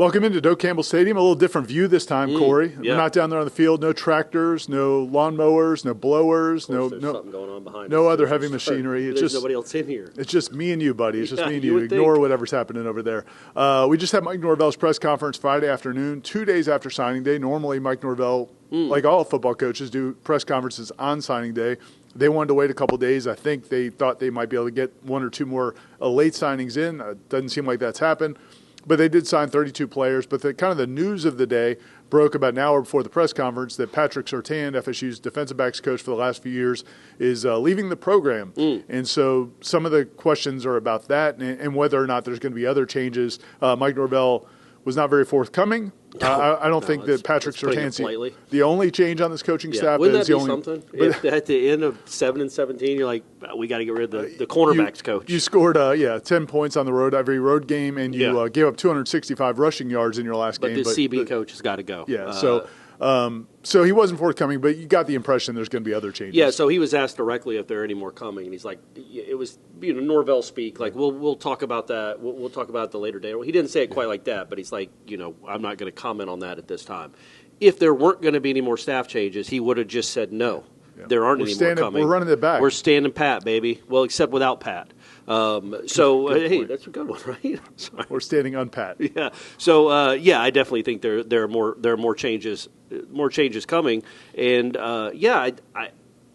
Welcome into Doak Campbell Stadium. A little different view this time, Corey. Yeah. We're not down there on the field. No tractors, no lawnmowers, no blowers, There's something going on behind no us. other heavy machinery. There's just nobody else in here. It's just me and you, buddy. It's just me and you you. would Ignore think. whatever's happening over there. We just had Mike Norvell's press conference Friday afternoon, 2 days after signing day. Normally, Mike Norvell, like all football coaches, do press conferences on signing day. They wanted to wait a couple days. I think they thought they might be able to get one or two more late signings in. Doesn't seem like that's happened. But they did sign 32 players. But the news of the day broke about an hour before the press conference that Patrick Surtain, FSU's defensive backs coach for the last few years, is leaving the program. And so some of the questions are about that and whether or not there's going to be other changes. Mike Norvell was not very forthcoming. I don't think that Patrick Surtain's the only change on this coaching staff. Wouldn't is that the be only, something? If at the end of 7 and 17, you're like, we got to get rid of the cornerbacks coach. You scored 10 points on the road every road game, and you gave up 265 rushing yards in your last game. But the CB coach has got to go. Yeah, so he wasn't forthcoming, but you got the impression there's going to be other changes. Yeah, so he was asked directly if there are any more coming, and he's like, it was Norvell speak, like we'll talk about that. We'll talk about it the later day. Well, he didn't say it quite like that, but he's like, I'm not going to comment on that at this time. If there weren't going to be any more staff changes, he would have just said no. Yeah. There aren't any more coming. We're running it back. We're standing pat, baby. Well, except without Pat. Hey, that's a good one, right? We're standing unpat. Yeah. So I definitely think there are more changes coming, and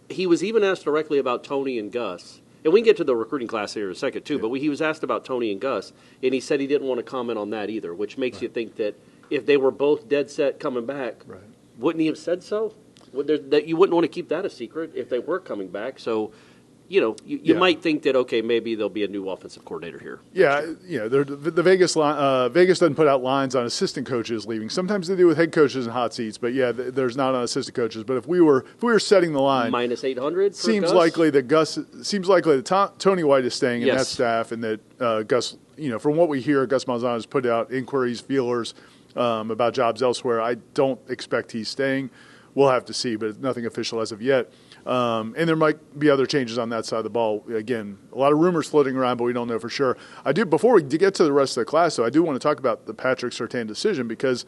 he was even asked directly about Tony and Gus, and we can get to the recruiting class here in a second too. But he was asked about Tony and Gus, and he said he didn't want to comment on that either, which makes you think that if they were both dead set coming back, wouldn't he have said so? That you wouldn't want to keep that a secret if they were coming back. So. You might think that, okay, maybe there'll be a new offensive coordinator here. Yeah, the Vegas doesn't put out lines on assistant coaches leaving. Sometimes they do with head coaches and hot seats, but there's not on assistant coaches. But if we were setting the line, minus 800, seems likely that Tony White is staying in that staff, and that Gus, from what we hear, Gus Malzahn has put out inquiries, feelers about jobs elsewhere. I don't expect he's staying. We'll have to see, but nothing official as of yet. And there might be other changes on that side of the ball. Again, a lot of rumors floating around, but we don't know for sure. Before we get to the rest of the class, though, I do want to talk about the Patrick Surtain decision because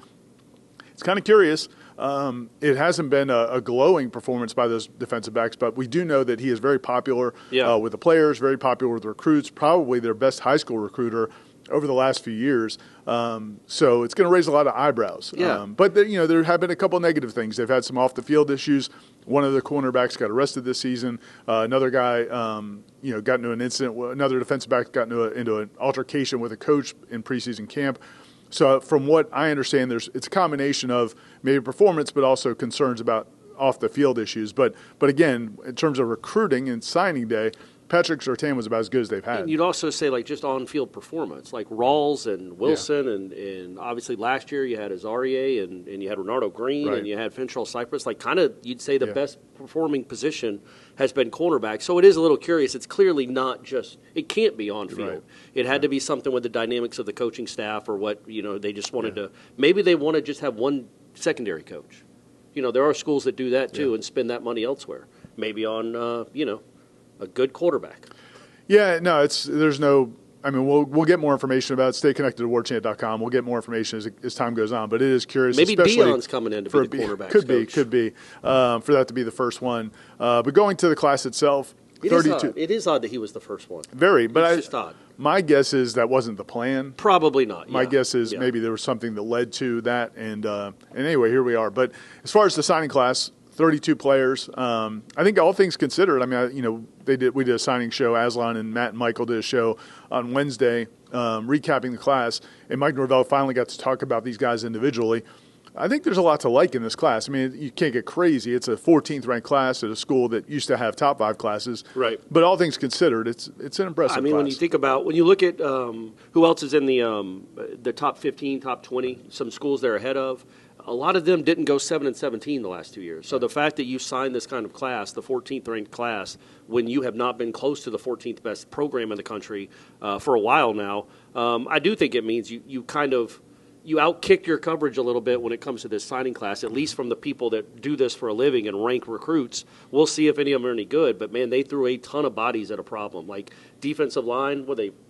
it's kind of curious. It hasn't been a glowing performance by those defensive backs, but we do know that he is very popular with the players, very popular with the recruits, probably their best high school recruiter over the last few years. So it's going to raise a lot of eyebrows. But there have been a couple negative things. They've had some off-the-field issues. One of the cornerbacks got arrested this season. Another guy, got into an incident. Another defensive back got into an altercation with a coach in preseason camp. So from what I understand, it's a combination of maybe performance, but also concerns about off-the-field issues. But again, in terms of recruiting and signing day, Patrick Surtain was about as good as they've had. And you'd also say, just on-field performance, like Rawls and Wilson, and obviously last year you had Azarie and you had Renardo Green and you had Finchel Cypress. You'd say the best performing position has been cornerback. So it is a little curious. It's clearly not it can't be on-field. Right. It had to be something with the dynamics of the coaching staff or what, they just wanted to – maybe they want to just have one secondary coach. There are schools that do that too and spend that money elsewhere. Maybe on, a good quarterback. Yeah, no, we'll get more information about it. Stay connected to warchant.com. We'll get more information as time goes on, but it is curious. Maybe Dion's coming in to be the quarterback coach. Could be, for that to be the first one. But going to the class itself, 32. It is odd that he was the first one. Very, but it's just odd. My guess is that wasn't the plan. Probably not. My guess is maybe there was something that led to that, and anyway, here we are. But as far as the signing class, 32 players. I think all things considered, we did a signing show. Aslan and Matt and Michael did a show on Wednesday recapping the class, and Mike Norvell finally got to talk about these guys individually. I think there's a lot to like in this class. You can't get crazy. It's a 14th ranked class at a school that used to have top 5 classes. Right. But all things considered, it's an impressive class. When you look at who else is in the top 15, top 20, some schools they're ahead of, a lot of them didn't go 7 and 17 the last 2 years. So the fact that you signed this kind of class, the 14th ranked class, when you have not been close to the 14th best program in the country for a while now, I do think it means you outkicked your coverage a little bit when it comes to this signing class, at least from the people that do this for a living and rank recruits. We'll see if any of them are any good, but, man, they threw a ton of bodies at a problem. Like defensive line,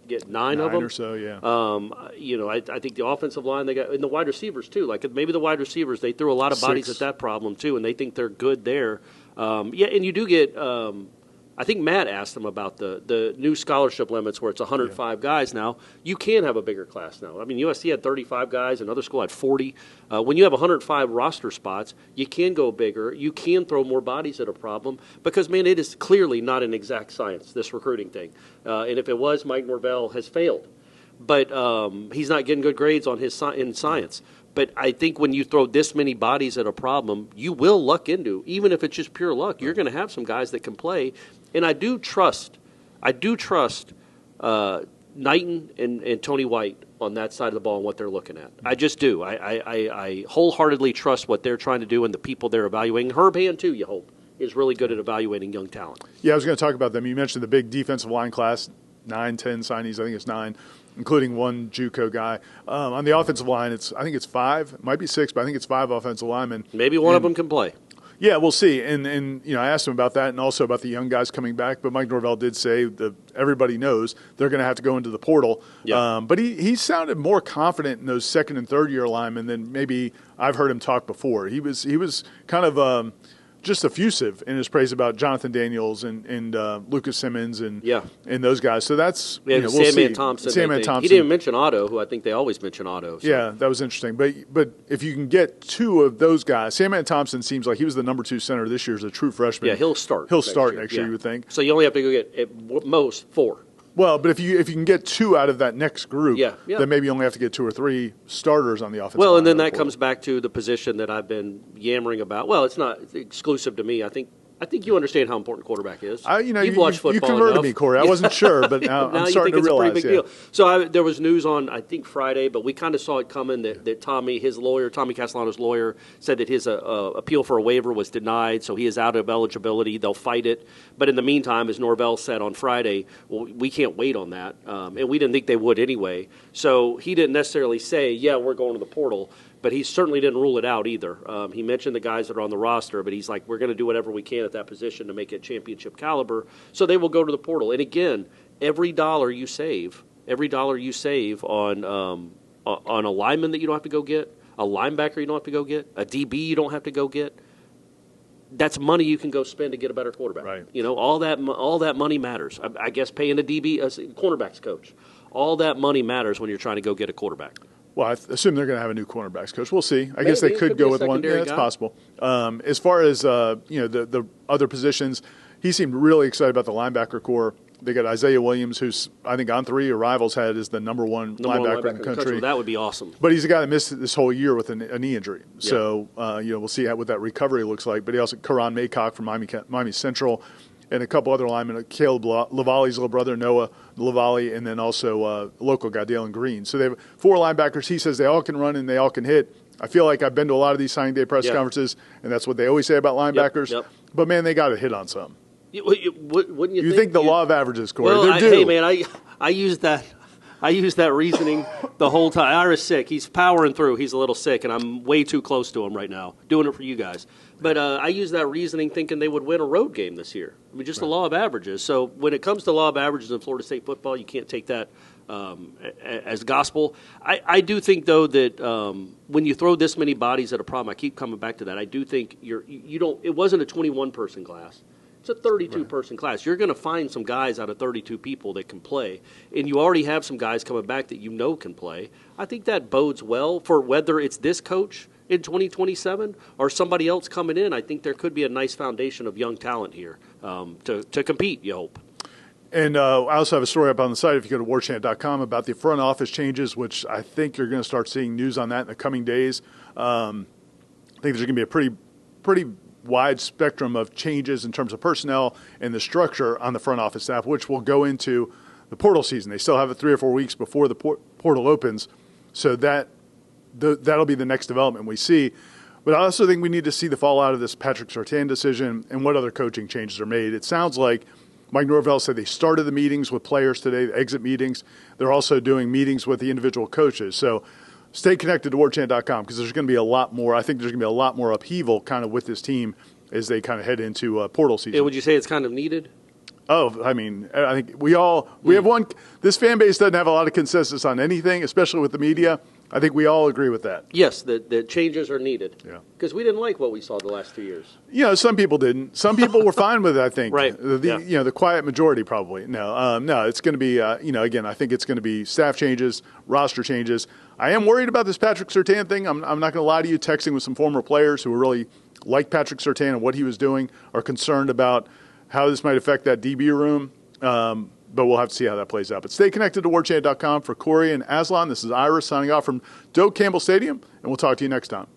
get nine of them or so. Yeah. I think the offensive line they got, and the wide receivers too. Like maybe the wide receivers, they threw a lot of bodies at that problem too, and they think they're good there. And you do get. I think Matt asked them about the new scholarship limits where it's 105 guys now. You can have a bigger class now. I mean, USC had 35 guys, another school had 40. When you have 105 roster spots, you can go bigger. You can throw more bodies at a problem because, man, it is clearly not an exact science, this recruiting thing. And if it was, Mike Norvell has failed. But he's not getting good grades on in science. But I think when you throw this many bodies at a problem, you will luck into, even if it's just pure luck, you're going to have some guys that can play. And I do trust Knighton and Tony White on that side of the ball and what they're looking at. I just do. I wholeheartedly trust what they're trying to do and the people they're evaluating. Herb Hand, too, you hope, is really good at evaluating young talent. Yeah, I was going to talk about them. You mentioned the big defensive line class, 9, 10 signees. I think it's 9, including one JUCO guy. On the offensive line, I think it's 5. It might be 6, but I think it's 5 offensive linemen. Maybe one of them can play. Yeah, we'll see. And I asked him about that and also about the young guys coming back. But Mike Norvell did say that everybody knows they're going to have to go into the portal. Yeah. But he sounded more confident in those second and third year linemen than maybe I've heard him talk before. He was kind of just effusive in his praise about Jonathan Daniels and Lucas Simmons and those guys. So that's we'll see. Thompson. Sandman Thompson. He didn't mention Otto, who I think they always mention Otto. So. Yeah, that was interesting. But if you can get 2 of those guys, Sandman Thompson seems like he was the number 2 center this year as a true freshman. Yeah, he'll start. He'll start next year, you would think. So you only have to go get at most 4. Well, but if you can get 2 out of that next group, then maybe you only have to get 2 or 3 starters on the offensive line. Well, and then that comes back to the position that I've been yammering about. Well, it's not exclusive to me. I think you understand how important quarterback is. You've watched football you converted enough. Me, Corey. I wasn't sure, but now I'm starting to realize. It's a pretty big deal. So there was news on, I think, Friday, but we kind of saw it coming that Tommy Castellanos' lawyer, said that his appeal for a waiver was denied, so he is out of eligibility. They'll fight it. But in the meantime, as Norvell said on Friday, well, we can't wait on that, and we didn't think they would anyway. So he didn't necessarily say, we're going to the portal. But he certainly didn't rule it out either. He mentioned the guys that are on the roster, but he's like, we're going to do whatever we can at that position to make it championship caliber. So they will go to the portal. And again, every dollar you save on a lineman that you don't have to go get, a linebacker you don't have to go get, a DB you don't have to go get, that's money you can go spend to get a better quarterback. Right. All that money matters. I guess paying a DB, a cornerbacks coach, all that money matters when you're trying to go get a quarterback. Well, I assume they're going to have a new cornerbacks coach. We'll see. I guess they could go with one. Yeah, it's possible. As far as the other positions, he seemed really excited about the linebacker core. They got Isaiah Williams, who's I think on 3 Rivals had is the number one linebacker in the country. Well, that would be awesome. But he's a guy that missed this whole year with a knee injury. Yeah. So we'll see what that recovery looks like. But he also Karan Maycock from Miami Central. And a couple other linemen, Caleb Lavalley's little brother, Noah Lavalley, and then also a local guy, Dalen Green. So they have 4 linebackers. He says they all can run and they all can hit. I feel like I've been to a lot of these signing day press conferences, and that's what they always say about linebackers. Yep. But, man, they got to hit on some. Wouldn't you think the law of averages, Corey? Well, they're due. Hey, man, I used that reasoning the whole time. Ira's sick. He's powering through. He's a little sick, and I'm way too close to him right now, doing it for you guys. But I used that reasoning thinking they would win a road game this year. I mean, just the law of averages. So when it comes to law of averages in Florida State football, you can't take that as gospel. I do think, though, that when you throw this many bodies at a problem, I keep coming back to that. I do think it wasn't a 21-person class. It's a 32-person class. You're going to find some guys out of 32 people that can play, and you already have some guys coming back that can play. I think that bodes well for whether it's this coach in 2027 or somebody else coming in. I think there could be a nice foundation of young talent here to compete, you hope. And I also have a story up on the site if you go to warchant.com about the front office changes, which I think you're going to start seeing news on that in the coming days. I think there's going to be a pretty wide spectrum of changes in terms of personnel and the structure on the front office staff, which will go into the portal season. They still have it 3 or 4 weeks before the portal opens, so that'll be the next development we see. But I also think we need to see the fallout of this Patrick Surtain decision and what other coaching changes are made. It sounds like Mike Norvell said they started the meetings with players today, the exit meetings. They're also doing meetings with the individual coaches. So stay connected to warchant.com because there's going to be a lot more. I think there's going to be a lot more upheaval kind of with this team as they kind of head into portal season. Yeah, would you say it's kind of needed? Oh, I mean, I think we have one. This fan base doesn't have a lot of consensus on anything, especially with the media. I think we all agree with that. Yes, that changes are needed. Yeah. Because we didn't like what we saw the last 2 years. Some people didn't. Some people were fine with it, I think. Right. The quiet majority probably. No, it's going to be, again, I think it's going to be staff changes, roster changes. I am worried about this Patrick Surtain thing. I'm not going to lie to you. Texting with some former players who really like Patrick Surtain and what he was doing are concerned about how this might affect that DB room. But we'll have to see how that plays out. But stay connected to Warchant.com. For Corey and Aslan, this is Ira signing off from Doak Campbell Stadium, and we'll talk to you next time.